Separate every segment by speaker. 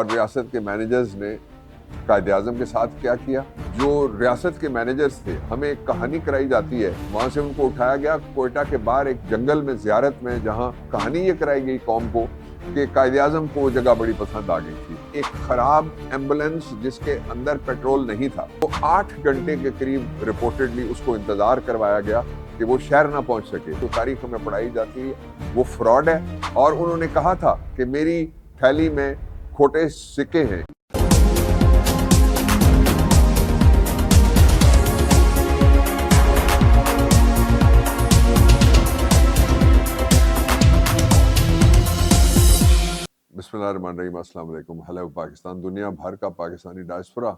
Speaker 1: اور ریاست کے مینیجرز نے قائد اعظم کے ساتھ کیا کیا. جو ریاست کے مینیجرز تھے, ہمیں ایک کہانی کرائی جاتی ہے, وہاں سے ان کو اٹھایا گیا کوئٹہ کے باہر ایک جنگل میں زیارت میں, جہاں کہانی یہ کرائی گئی قوم کو کہ قائد اعظم کو وہ جگہ بڑی پسند آ گئی تھی. ایک خراب ایمبولینس جس کے اندر پیٹرول نہیں تھا, وہ 8 گھنٹے کے قریب رپورٹڈلی اس کو انتظار کروایا گیا کہ وہ شہر نہ پہنچ سکے. تو تاریخ میں پڑھائی جاتی ہے وہ فراڈ ہے, اور انہوں نے کہا تھا کہ میری تھیلی میں کھوٹے سکے ہیں. بسم اللہ الرحمن الرحیم. السلام علیکم. ہیلو پاکستان. دنیا بھر کا پاکستانی ڈائسپورا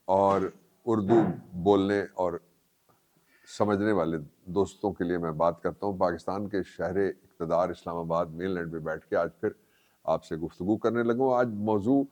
Speaker 1: اور اردو بولنے اور سمجھنے والے دوستوں کے لیے میں بات کرتا ہوں. پاکستان کے شہر اقتدار اسلام آباد مین لینڈ پہ بیٹھ کے آج پھر آپ سے گفتگو کرنے لگوں. آج موضوع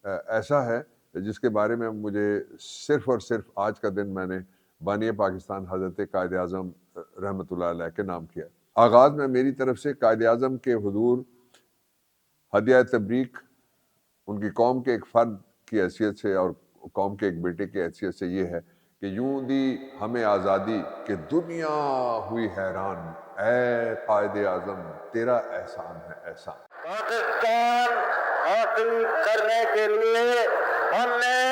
Speaker 1: ایسا ہے جس کے بارے میں مجھے صرف اور صرف آج کا دن میں نے بانی پاکستان حضرت قائد اعظم رحمۃ اللہ علیہ کے نام کیا. آغاز میں میری طرف سے قائد اعظم کے حضور ہدیہ تبریک ان کی قوم کے ایک فرد کی حیثیت سے اور قوم کے ایک بیٹے کی حیثیت سے یہ ہے کہ یوں دی ہمیں آزادی کہ دنیا ہوئی حیران, اے قائد اعظم تیرا احسان ہے احسان.
Speaker 2: پاکستان حاصل کرنے کے لیے ہم نے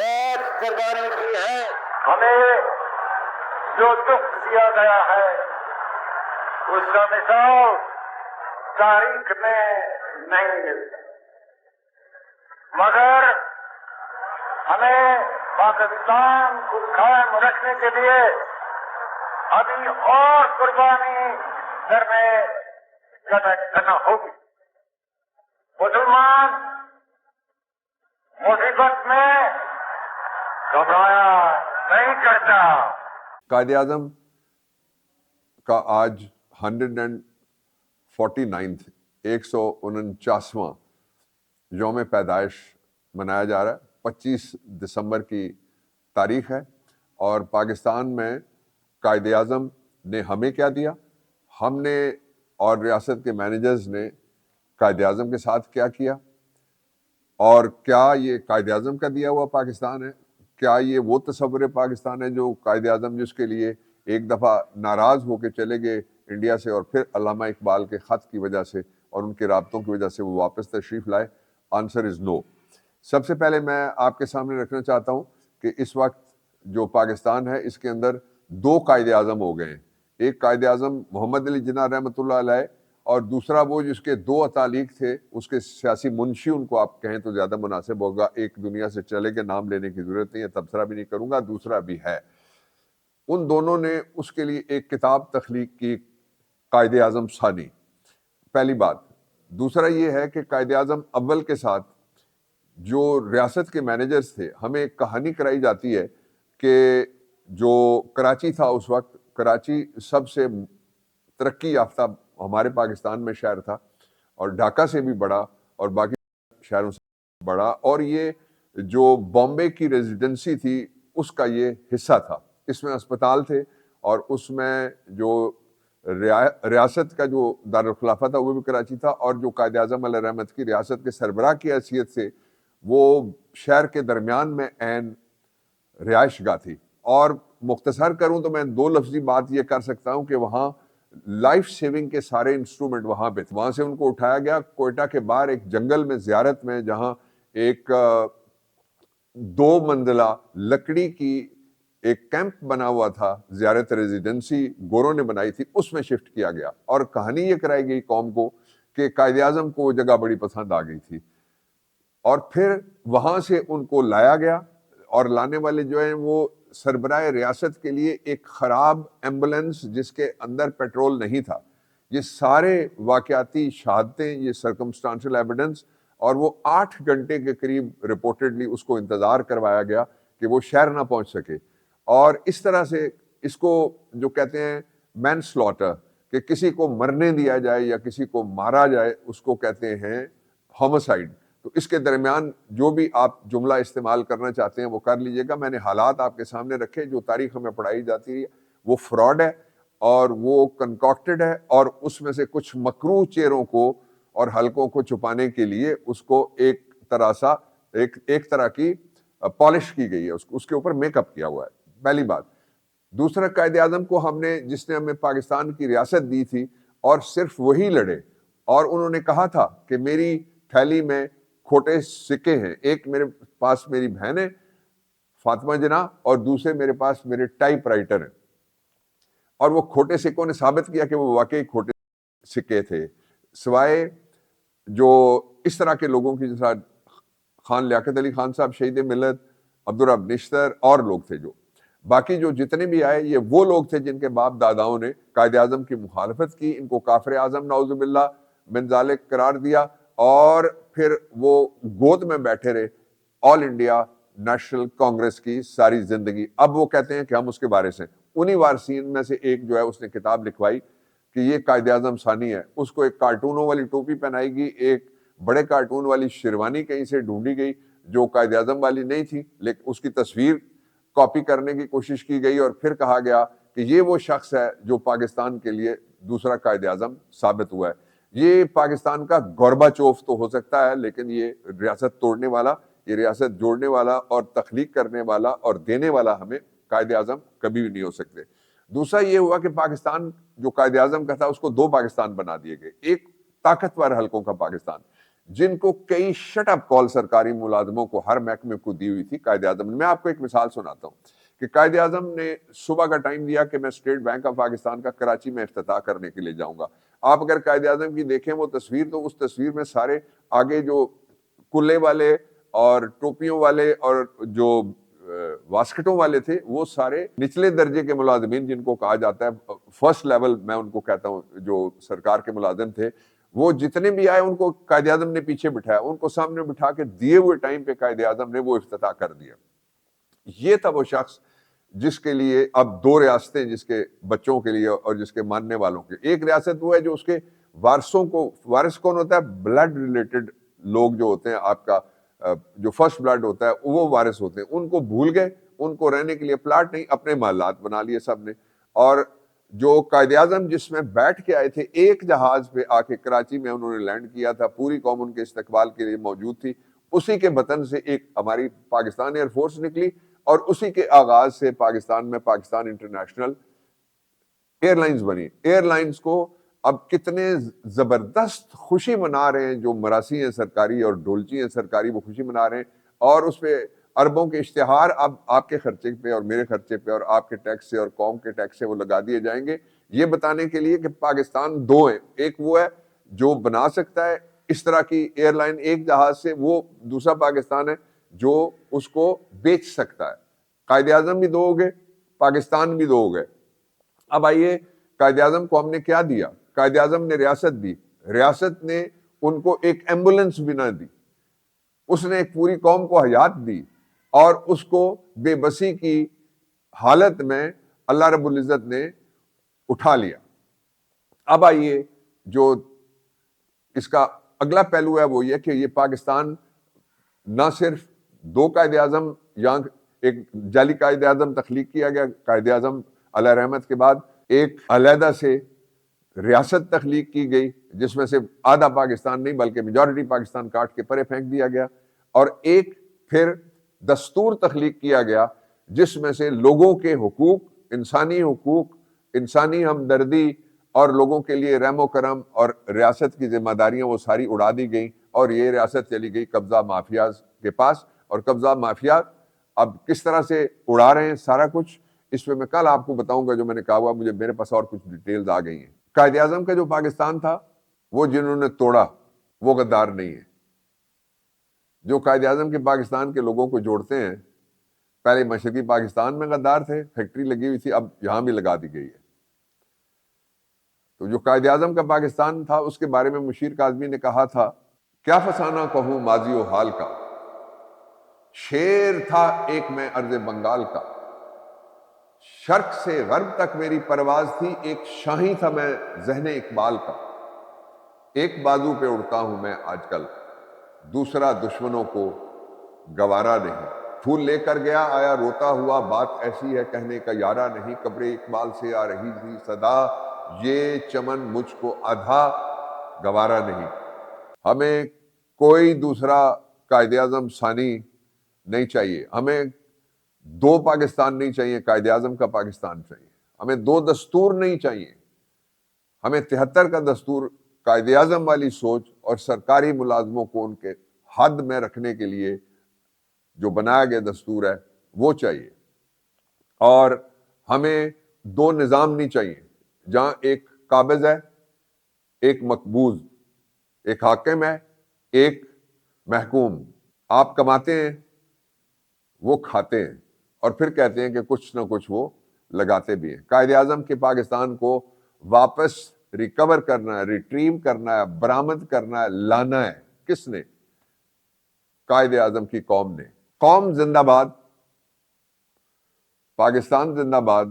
Speaker 2: ایک قربانی کی ہے. ہمیں جو دکھ دیا گیا ہے اس کا مثال تاریخ میں نہیں ملتا, مگر ہمیں پاکستان کو قائم رکھنے کے لیے ابھی اور قربانی کرنا ہوگی. مسلمان مصیبت میں گھبرایا نہیں کرتا.
Speaker 1: قائد اعظم کا آج 149 149واں یوم پیدائش منایا جا رہا ہے. 25 دسمبر کی تاریخ ہے, اور پاکستان میں قائد اعظم نے ہمیں کیا دیا, ہم نے اور ریاست کے مینیجرز نے قائد اعظم کے ساتھ کیا کیا, اور کیا یہ قائد اعظم کا دیا ہوا پاکستان ہے؟ کیا یہ وہ تصور پاکستان ہے جو قائد اعظم جس کے لیے ایک دفعہ ناراض ہو کے چلے گئے انڈیا سے, اور پھر علامہ اقبال کے خط کی وجہ سے اور ان کے رابطوں کی وجہ سے وہ واپس تشریف لائے؟ آنسر از نو. سب سے پہلے میں آپ کے سامنے رکھنا چاہتا ہوں کہ اس وقت جو پاکستان ہے اس کے اندر 2 قائد اعظم ہو گئے ہیں. ایک قائد اعظم محمد علی جناح رحمۃ اللہ علیہ, اور دوسرا وہ جس کے 2 اتالیق تھے, اس کے سیاسی منشی ان کو آپ کہیں تو زیادہ مناسب ہوگا. ایک دنیا سے چلے گئے, نام لینے کی ضرورت نہیں ہے, تبصرہ بھی نہیں کروں گا, دوسرا بھی ہے. ان دونوں نے اس کے لیے ایک کتاب تخلیق کی, قائد اعظم ثانی. پہلی بات. دوسرا یہ ہے کہ قائد اعظم اول کے ساتھ جو ریاست کے مینیجرز تھے, ہمیں ایک کہانی کرائی جاتی ہے کہ جو کراچی تھا اس وقت, کراچی سب سے ترقی یافتہ ہمارے پاکستان میں شہر تھا, اور ڈھاکہ سے بھی بڑا اور باقی شہروں سے بڑا, اور یہ جو بامبے کی ریزیڈنسی تھی اس کا یہ حصہ تھا. اس میں اسپتال تھے, اور اس میں جو ریاست کا جو دارالخلافہ تھا وہ بھی کراچی تھا, اور جو قائد اعظم علیہ رحمت کی ریاست کے سربراہ کی حیثیت سے وہ شہر کے درمیان میں عین رہائش گاہ تھی. اور مختصر کروں تو میں 2 لفظی بات یہ کر سکتا ہوں کہ وہاں لائف سیونگ کے سارے انسٹرومنٹ وہاں پہ تھے. وہاں سے ان کو اٹھایا گیا کوئٹہ کے باہر ایک جنگل میں زیارت میں, جہاں ایک 2 منزلہ لکڑی کی ایک کیمپ بنا ہوا تھا, زیارت ریزیڈنسی گوروں نے بنائی تھی, اس میں شفٹ کیا گیا, اور کہانی یہ کرائی گئی قوم کو کہ قائد اعظم کو وہ جگہ بڑی پسند آ گئی تھی. اور پھر وہاں سے ان کو لایا گیا, اور لانے والے جو ہیں وہ سربراہ ریاست کے لیے ایک خراب ایمبولینس جس کے اندر پیٹرول نہیں تھا. یہ سارے واقعاتی شہادتیں, یہ سرکمسٹانشل ایویڈنس, اور وہ 8 گھنٹے کے قریب رپورٹڈلی اس کو انتظار کروایا گیا کہ وہ شہر نہ پہنچ سکے. اور اس طرح سے اس کو جو کہتے ہیں مین سلاٹر, کہ کسی کو مرنے دیا جائے یا کسی کو مارا جائے, اس کو کہتے ہیں ہومسائیڈ. تو اس کے درمیان جو بھی آپ جملہ استعمال کرنا چاہتے ہیں وہ کر لیجئے گا. میں نے حالات آپ کے سامنے رکھے, جو تاریخ ہمیں پڑھائی جاتی ہے وہ فراڈ ہے اور وہ کنکاکٹڈ ہے, اور اس میں سے کچھ مکروہ چہروں کو اور حلقوں کو چھپانے کے لیے اس کو ایک طرح کی پالش کی گئی ہے، اس کے اوپر میک اپ کیا ہوا ہے، پہلی بات۔ دوسرا، قائد اعظم کو جس نے ہمیں پاکستان کی ریاست دی تھی اور صرف وہی لڑے، اور انہوں نے کہا تھا کہ میری تھیلی میں کھوٹے سکے ہیں، ایک میرے پاس میری بہن ہے فاطمہ جناح اور دوسرے میرے پاس میرے ٹائپ رائٹر ہیں، اور وہ کھوٹے سکوں نے ثابت کیا کہ وہ واقعی کھوٹے سکے تھے، سوائے جو اس طرح کے لوگوں کی جیسا خان لیاقت علی خان صاحب شہید ملت، عبدالرب نشتر اور لوگ تھے، جو باقی جو جتنے بھی آئے یہ وہ لوگ تھے جن کے باپ داداؤں نے قائد اعظم کی مخالفت کی، ان کو کافر اعظم نعوذ باللہ من ذالک قرار دیا، اور پھر وہ گود میں بیٹھے رہے آل انڈیا نیشنل کانگریس کی ساری زندگی۔ اب وہ کہتے ہیں کہ ہم اس کے وارث ہیں۔ انہی وارثین میں سے ایک جو ہے اس نے کتاب لکھوائی کہ یہ قائد اعظم ثانی ہے، اس کو ایک کارٹونوں والی ٹوپی پہنائی گئی، ایک بڑے کارٹون والی شیروانی کہیں سے ڈھونڈی گئی جو قائد اعظم والی نہیں تھی، لیکن اس کی تصویر کاپی کرنے کی کوشش کی گئی، اور پھر کہا گیا کہ یہ وہ شخص ہے جو پاکستان کے لیے دوسرا قائد اعظم ثابت ہوا ہے۔ یہ پاکستان کا گوربا چوف تو ہو سکتا ہے، لیکن یہ ریاست توڑنے والا، یہ ریاست جوڑنے والا اور تخلیق کرنے والا اور دینے والا ہمیں قائد اعظم کبھی بھی نہیں ہو سکتے۔ دوسرا یہ ہوا کہ پاکستان جو قائد اعظم کا تھا اس کو دو پاکستان بنا دیے گئے، ایک طاقتور حلقوں کا پاکستان جن کو کئی شٹ اپ کال سرکاری ملازموں کو ہر محکمے کو دی ہوئی تھی قائد اعظم نے۔ میں آپ کو ایک مثال سناتا ہوں کہ قائد اعظم نے صبح کا ٹائم دیا کہ میں اسٹیٹ بینک آف پاکستان کا کراچی میں افتتاح کرنے کے لیے جاؤں گا۔ آپ اگر قائد اعظم کی دیکھیں وہ تصویر، تو اس تصویر میں سارے آگے جو کلے والے اور ٹوپیوں والے اور جو واسکٹوں والے تھے وہ سارے نچلے درجے کے ملازمین، جن کو کہا جاتا ہے فرسٹ لیول، میں ان کو کہتا ہوں، جو سرکار کے ملازم تھے، وہ جتنے بھی آئے ان کو قائد اعظم نے پیچھے بٹھایا، ان کو سامنے بٹھا کے دیے ہوئے ٹائم پہ قائد اعظم نے وہ افتتاح کر دیا۔ یہ تھا وہ شخص جس کے لیے اب دو ریاستیں، جس کے بچوں کے لیے اور جس کے ماننے والوں کے۔ ایک ریاست وہ ہے جو اس کے وارثوں کو، وارث کون ہوتا ہے؟ بلڈ ریلیٹڈ لوگ جو ہوتے ہیں، آپ کا جو فرسٹ بلڈ ہوتا ہے وہ وارث ہوتے ہیں، ان کو بھول گئے، ان کو رہنے کے لیے پلاٹ نہیں، اپنے محلات بنا لیے سب نے۔ اور جو قائد اعظم جس میں بیٹھ کے آئے تھے، ایک جہاز پہ آ کے کراچی میں انہوں نے لینڈ کیا تھا، پوری قوم ان کے استقبال کے لیے موجود تھی، اسی کے بطن سے ایک ہماری پاکستان ایئر فورس نکلی، اور اسی کے آغاز سے پاکستان میں پاکستان انٹرنیشنل ایئر لائنز بنی۔ ایئر لائنز کو اب کتنے زبردست خوشی منا رہے ہیں، جو مراسی ہیں سرکاری اور ڈولچی ہیں سرکاری، وہ خوشی منا رہے ہیں، اور اس پہ اربوں کے اشتہار اب آپ کے خرچے پہ اور میرے خرچے پہ اور آپ کے ٹیکس سے اور قوم کے ٹیکس سے وہ لگا دیے جائیں گے، یہ بتانے کے لیے کہ پاکستان دو ہیں، ایک وہ ہے جو بنا سکتا ہے اس طرح کی ایئر لائن ایک جہاز سے، وہ دوسرا پاکستان ہے جو اس کو بیچ سکتا ہے۔ قائد اعظم بھی دو ہو گئے، پاکستان بھی دو ہو گئے۔ اب آئیے، قائد اعظم کو ہم نے کیا دیا؟ قائد اعظم نے ریاست دی، ریاست نے ان کو ایک ایمبولینس بھی نہ دی، اس نے ایک پوری قوم کو حیات دی، اور اس کو بے بسی کی حالت میں اللہ رب العزت نے اٹھا لیا۔ اب آئیے، جو اس کا اگلا پہلو ہے وہ یہ کہ یہ پاکستان نہ صرف دو قائد اعظم، یہاں ایک جعلی قائد اعظم تخلیق کیا گیا قائد اعظم علیہ رحمت کے بعد، ایک علیحدہ سے ریاست تخلیق کی گئی جس میں سے آدھا پاکستان نہیں بلکہ میجورٹی پاکستان کاٹ کے پرے پھینک دیا گیا، اور ایک پھر دستور تخلیق کیا گیا جس میں سے لوگوں کے حقوق، انسانی ہمدردی اور لوگوں کے لیے رحم و کرم اور ریاست کی ذمہ داریاں وہ ساری اڑا دی گئیں، اور یہ ریاست چلی گئی قبضہ مافیاز کے پاس۔ اور قبضہ مافیا اب کس طرح سے اڑا رہے ہیں سارا کچھ، اس پہ میں کل آپ کو بتاؤں گا، جو میں نے کہا ہوا میرے پاس اور کچھ ڈیٹیلز آ گئی ہیں۔ قائد اعظم کا جو پاکستان تھا وہ جنہوں نے توڑا وہ غدار نہیں ہے۔ جو قائد اعظم کے پاکستان کے لوگوں کو جوڑتے ہیں، پہلے مشرقی پاکستان میں غدار تھے، فیکٹری لگی ہوئی تھی، اب یہاں بھی لگا دی گئی ہے۔ تو جو قائد اعظم کا پاکستان تھا اس کے بارے میں مشیر کاظمی نے کہا تھا، کیا فسانہ کہوں ماضی و حال کا، شیر تھا ایک میں ارض بنگال کا، شرق سے غرب تک میری پرواز تھی، ایک شاہی تھا میں ذہن اقبال کا، ایک بازو پہ اڑتا ہوں میں آج کل، دوسرا دشمنوں کو گوارا نہیں، پھول لے کر گیا آیا روتا ہوا، بات ایسی ہے کہنے کا یارہ نہیں، قبر اقبال سے آ رہی تھی صدا، یہ چمن مجھ کو آدھا گوارا نہیں۔ ہمیں کوئی دوسرا قائد اعظم ثانی نہیں چاہیے. ہمیں دو پاکستان نہیں چاہیے، قائد اعظم کا پاکستان چاہیے. ہمیں دو دستور نہیں چاہیے، ہمیں 73 کا دستور قائد اعظم والی سوچ اور سرکاری ملازموں کو ان کے حد میں رکھنے کے لیے جو بنایا گیا دستور ہے وہ چاہیے. اور ہمیں دو نظام نہیں چاہیے جہاں ایک قابض ہے، ایک مقبوض، ایک حاکم ہے، ایک محکوم. آپ کماتے ہیں، وہ کھاتے ہیں، اور پھر کہتے ہیں کہ کچھ نہ کچھ وہ لگاتے بھی ہیں. قائد اعظم کے پاکستان کو واپس ریکور کرنا ہے، ریٹریو کرنا ہے، برآمد کرنا ہے، لانا ہے. کس نے؟ قائد اعظم کی قوم نے. قوم زندہ باد، پاکستان زندہ باد،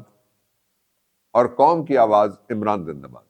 Speaker 1: اور قوم کی آواز عمران زندہ باد.